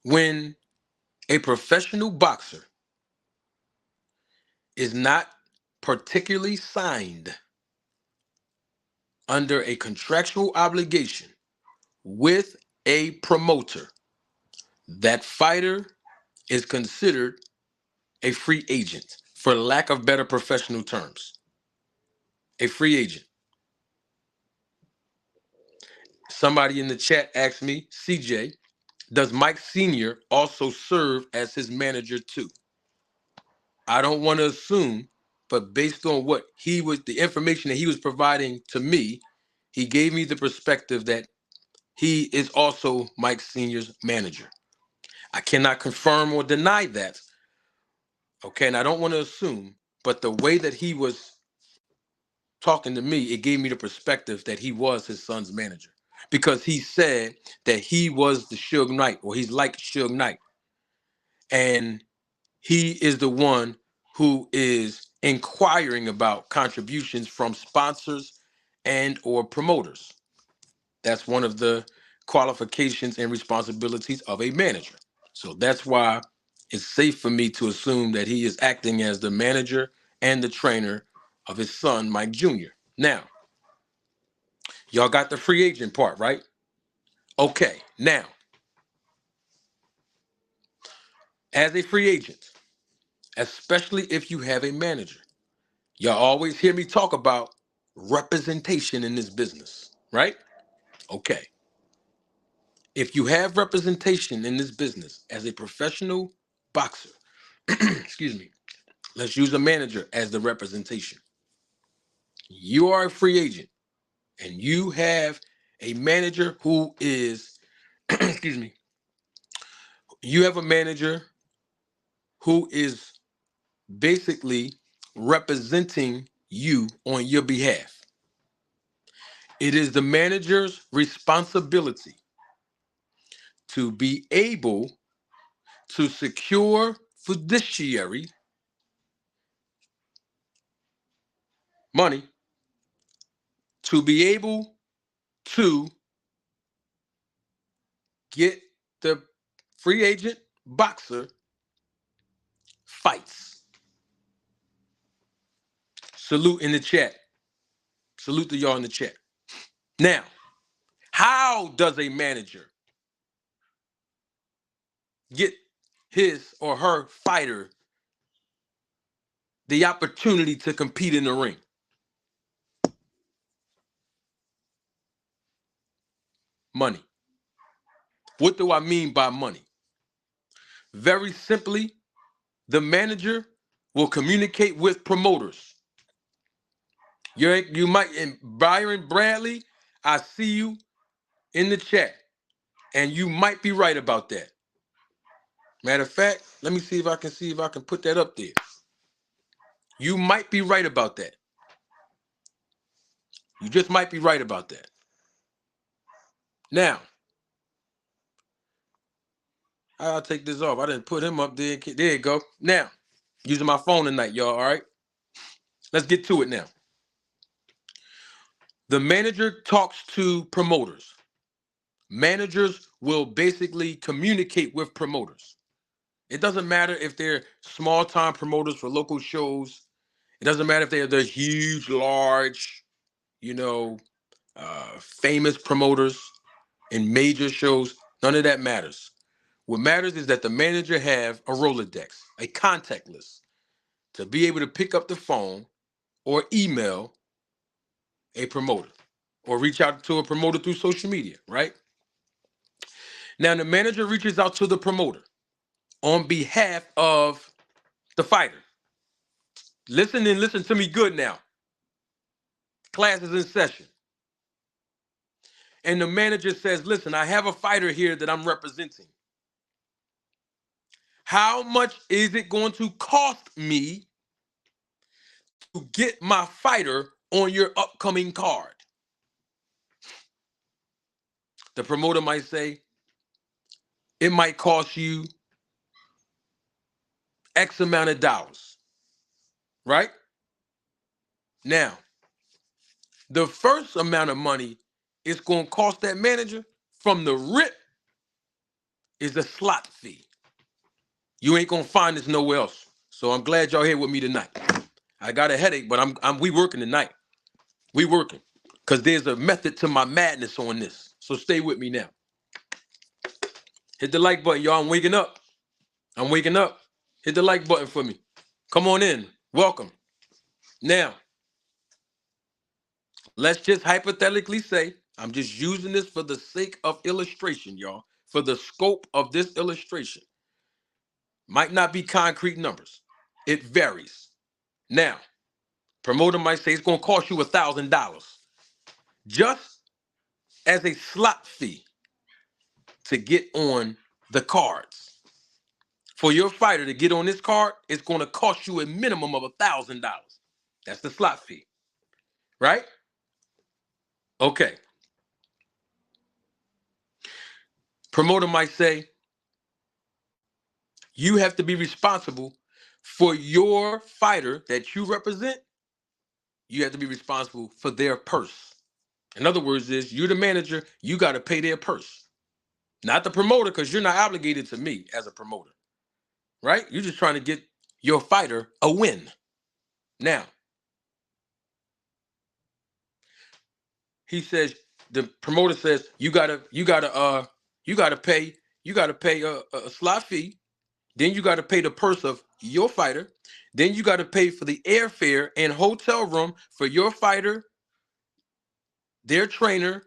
When a professional boxer is not particularly signed under a contractual obligation with a promoter, that fighter is considered a free agent, for lack of better professional terms. A free agent. Somebody in the chat asked me, CJ, does Mike Sr. also serve as his manager too? I don't want to assume, but based on what the information that he was providing to me, he gave me the perspective that he is also Mike Sr.'s manager. I cannot confirm or deny that. Okay, and I don't want to assume, but the way that he was talking to me, it gave me the perspective that he was his son's manager. Because he said that he was the Suge Knight, or he's like Suge Knight. And he is the one who is inquiring about contributions from sponsors and or promoters. That's one of the qualifications and responsibilities of a manager. So that's why it's safe for me to assume that he is acting as the manager and the trainer of his son, Mike Jr. Now, y'all got the free agent part, right? Okay, now, as a free agent, especially if you have a manager, y'all always hear me talk about representation in this business, right? Okay. If you have representation in this business as a professional boxer, excuse me, let's use a manager as the representation. You are a free agent and you have a manager who is, excuse me, you have a manager who is basically representing you on your behalf. It is the manager's responsibility to be able to secure fiduciary money, to be able to get the free agent boxer fights. Salute in the chat. Salute to y'all in the chat. Now, how does a manager get his or her fighter the opportunity to compete in the ring? Money. What do I mean by money? Very simply, the manager will communicate with promoters. You might, and Byron Bradley, I see you in the chat, and you might be right about that. Matter of fact, let me see if I can put that up there. You might be right about that. You just might be right about that. Now, I'll take this off. I didn't put him up there. There you go. Now, using my phone tonight, y'all. All right. Let's get to it now. The manager talks to promoters. Managers will basically communicate with promoters. It doesn't matter if they're small time promoters for local shows. It doesn't matter if they're the huge, large, you know, famous promoters in major shows. None of that matters. What matters is that the manager have a Rolodex, a contact list, to be able to pick up the phone or email a promoter or reach out to a promoter through social media, right? Now, the manager reaches out to the promoter on behalf of the fighter. Listen and listen to me good now. Class is in session. And the manager says, listen, I have a fighter here that I'm representing. How much is it going to cost me to get my fighter on your upcoming card? The promoter might say, it might cost you X amount of dollars, right? Now, the first amount of money it's going to cost that manager from the rip is the slot fee. You ain't gonna find this nowhere else. So I'm glad y'all here with me tonight. I got a headache, but we working tonight. We working. Cause there's a method to my madness on this. So stay with me now. Hit the like button, y'all. I'm waking up. I'm waking up. Hit the like button for me. Come on in. Welcome. Now, let's just hypothetically say, I'm just using this for the sake of illustration, y'all. For the scope of this illustration. Might not be concrete numbers. It varies. Now, promoter might say it's going to cost you $1,000 just as a slot fee to get on the cards. For your fighter to get on this card, it's going to cost you a minimum of $1,000. That's the slot fee, right? Okay. Promoter might say, you have to be responsible for your fighter that you represent. You have to be responsible for their purse. In other words, you're the manager, you got to pay their purse. Not the promoter, because you're not obligated to me as a promoter, right? You're just trying to get your fighter a win. Now, he says, the promoter says, you gotta pay a slot fee. Then you gotta pay the purse of your fighter. Then you gotta pay for the airfare and hotel room for your fighter, their trainer,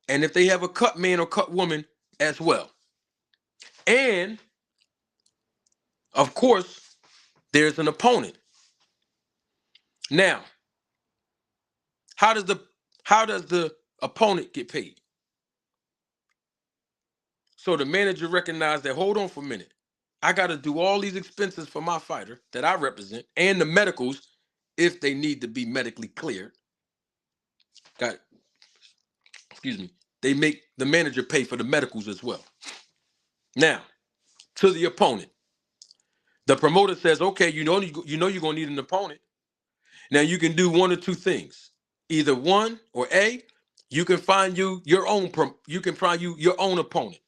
and if they have a cut man or cut woman as well. And of course, there's an opponent. Now, how does the opponent get paid? So the manager recognized that, hold on for a minute. I got to do all these expenses for my fighter that I represent and the medicals if they need to be medically cleared. Excuse me. They make the manager pay for the medicals as well. Now, to the opponent. The promoter says, okay, you know you're going to need an opponent. Now you can do one or two things. Either one or A, you can find your own opponent.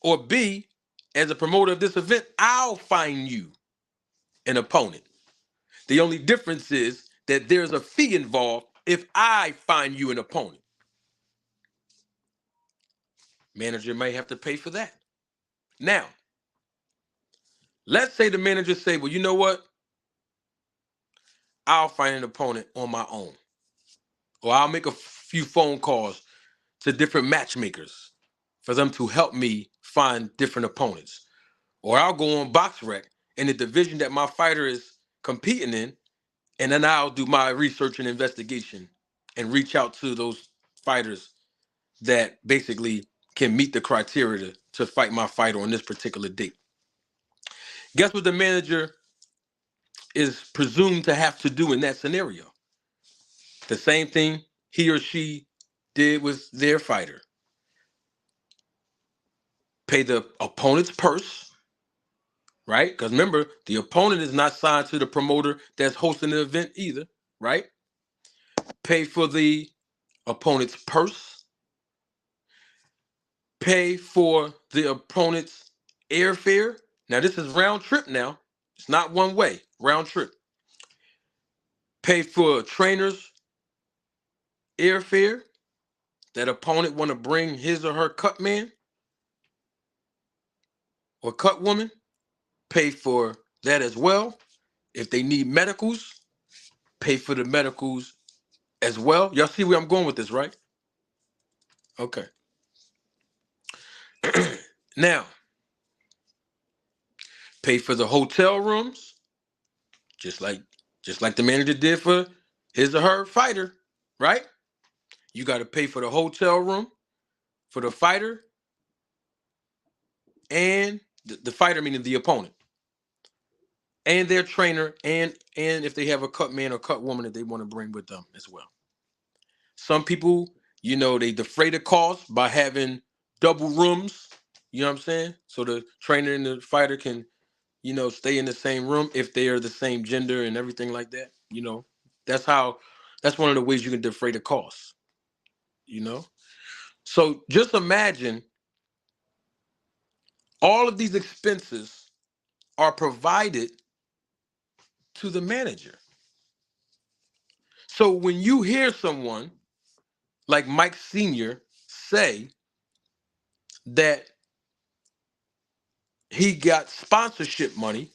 Or B, as a promoter of this event, I'll find you an opponent. The only difference is that there's a fee involved if I find you an opponent. Manager may have to pay for that. Now, let's say the manager say, well, you know what? I'll find an opponent on my own. Or I'll make a few phone calls to different matchmakers for them to help me find different opponents. Or I'll go on BoxRec in the division that my fighter is competing in, and then I'll do my research and investigation and reach out to those fighters that basically can meet the criteria to fight my fighter on this particular date. Guess what the manager is presumed to have to do in that scenario? The same thing he or she did with their fighter. Pay the opponent's purse, right? Because remember, the opponent is not signed to the promoter that's hosting the event either, right? Pay for the opponent's purse. Pay for the opponent's airfare. Now, this is round trip now. It's not one way, round trip. Pay for a trainer's airfare. That opponent want to bring his or her cut man or cut woman. Pay for that as well. If they need medicals, pay for the medicals as well. Y'all see where I'm going with this, right? Okay. Now, pay for the hotel rooms, just like the manager did for his or her fighter, right? You got to pay for the hotel room for the fighter and the fighter, meaning the opponent, and their trainer, and if they have a cut man or cut woman that they want to bring with them as well. Some people, they defray the cost by having double rooms. You know what I'm saying? So the trainer and the fighter can, stay in the same room if they are the same gender and everything like that. That's one of the ways you can defray the cost. So just imagine All of these expenses are provided to the manager. So when you hear someone like Mike Sr. say that he got sponsorship money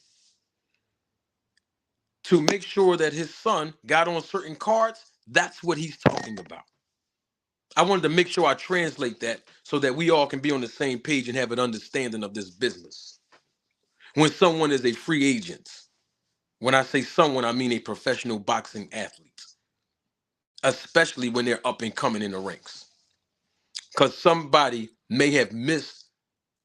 to make sure that his son got on certain cards, that's what he's talking about. I wanted to make sure I translate that so that we all can be on the same page and have an understanding of this business. When someone is a free agent, when I say someone, I mean a professional boxing athlete, especially when they're up and coming in the ranks. Because somebody may have missed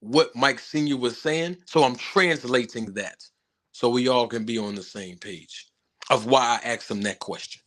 what Mike Sr. was saying, so I'm translating that so we all can be on the same page of why I asked him that question.